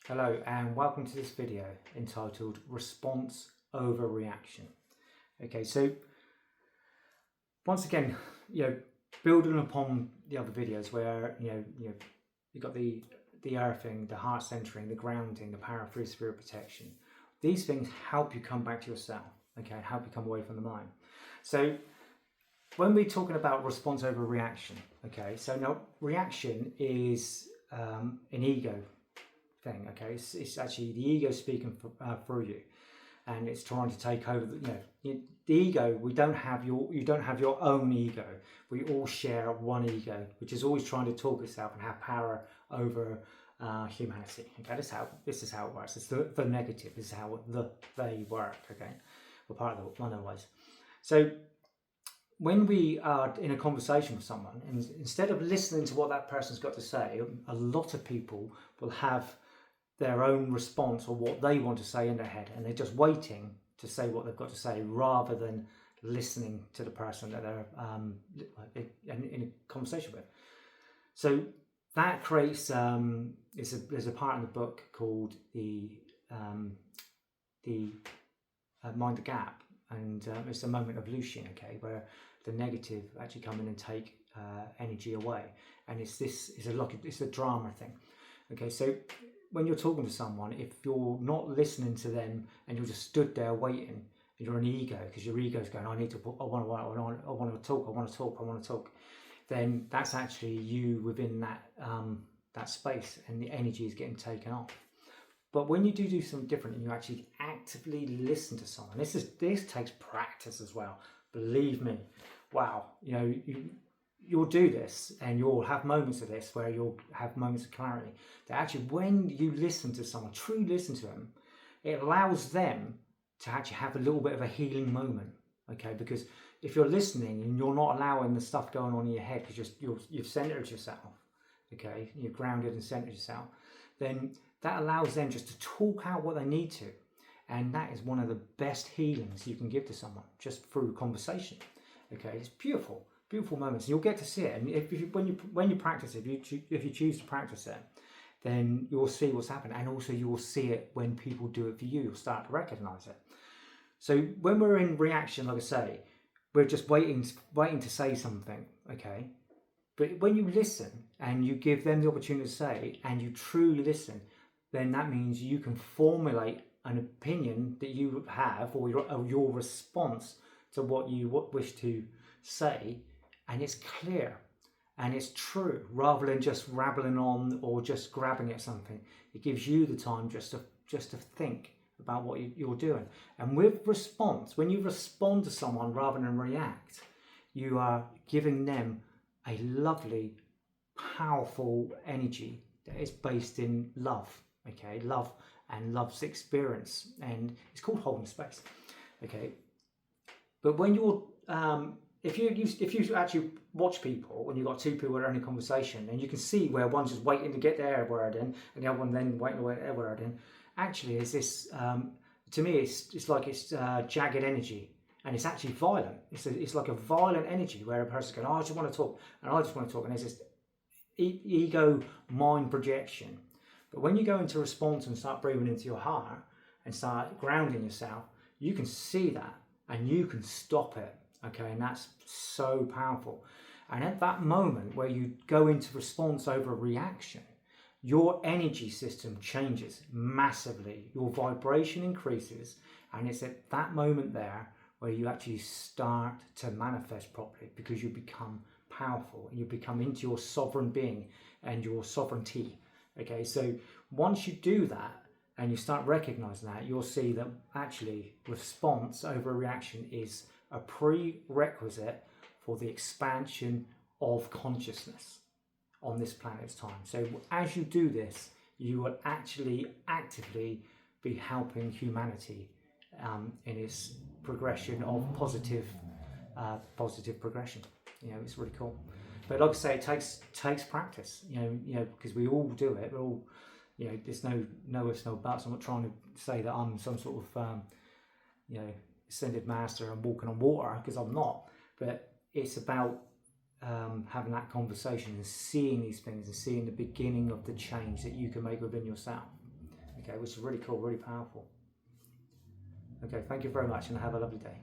Hello and welcome to this video entitled Response Over Reaction. Okay, so once again, building upon the other videos where you've got the earthing, the heart centering, the grounding, the power of free spirit protection. These things help you come back to yourself, okay, help you come away from the mind. So when we're talking about response over reaction, okay, so now reaction is an ego thing, okay. It's actually the ego speaking through you, and it's trying to take over. The ego. You don't have your own ego. We all share one ego, which is always trying to talk itself and have power over humanity. Okay, this is how it works. It's the negative. This is how they work. Okay, we're part of one of the ways. So when we are in a conversation with someone, and instead of listening to what that person's got to say, a lot of people will have their own response or what they want to say in their head, and they're just waiting to say what they've got to say rather than listening to the person that they're in a conversation with. So that creates there's a part in the book called the Mind the Gap, and it's a moment of Lucian, okay, where the negative actually come in and take energy away, and it's a drama thing. Okay, so when you're talking to someone, if you're not listening to them and you're just stood there waiting, and you're an ego because your ego's going, I want to talk, then that's actually you within that space, and the energy is getting taken off. But when you do something different and you actually actively listen to someone, this takes practice as well. Believe me, wow, you'll do this and you'll have moments of this where you'll have moments of clarity. That actually, when you listen to someone, truly listen to them, it allows them to actually have a little bit of a healing moment. Okay, because if you're listening and you're not allowing the stuff going on in your head because you've centered yourself, okay, you're grounded and centered yourself, then that allows them just to talk out what they need to. And that is one of the best healings you can give to someone, just through conversation. Okay, it's beautiful moments. You'll get to see it, and when you practice it, if you choose to practice it, then you'll see what's happening, and also you will see it when people do it for you. You'll start to recognize it. So when we're in reaction, like I say, we're just waiting to say something, okay. But when you listen and you give them the opportunity to say, and you truly listen, then that means you can formulate an opinion that you have, or your response to what you wish to say, and it's clear and it's true, rather than just rabbling on or just grabbing at something. It gives you the time just to think about what you're doing. And with response, when you respond to someone rather than react, you are giving them a lovely, powerful energy that is based in love. Okay, love and love's experience, and it's called holding space. Okay, but when you're if you actually watch people, when you've got two people that are in a conversation, and you can see where one's just waiting to get their word in, and the other one then waiting to get their word in. Actually, is this to me? It's like it's jagged energy, and it's actually violent. It's like a violent energy where a person's going, oh, I just want to talk, and I just want to talk, and there's this ego mind projection. But when you go into response and start breathing into your heart and start grounding yourself, you can see that and you can stop it. Okay, and that's so powerful. And at that moment where you go into response over reaction, your energy system changes massively. Your vibration increases, and it's at that moment there where you actually start to manifest properly, because you become powerful and you become into your sovereign being and your sovereignty. Okay, so once you do that and you start recognizing that, you'll see that actually response over reaction is a prerequisite for the expansion of consciousness on this planet's time. So as you do this, you will actually actively be helping humanity in its progression of positive progression. It's really cool. But like I say, it takes practice. Because we all do it. We're all, there's no ifs, no buts. I'm not trying to say that I'm some sort of ascended master and walking on water, because I'm not. But it's about having that conversation and seeing these things and seeing the beginning of the change that you can make within yourself. okay, which is really cool, really powerful. Okay, thank you very much and have a lovely day.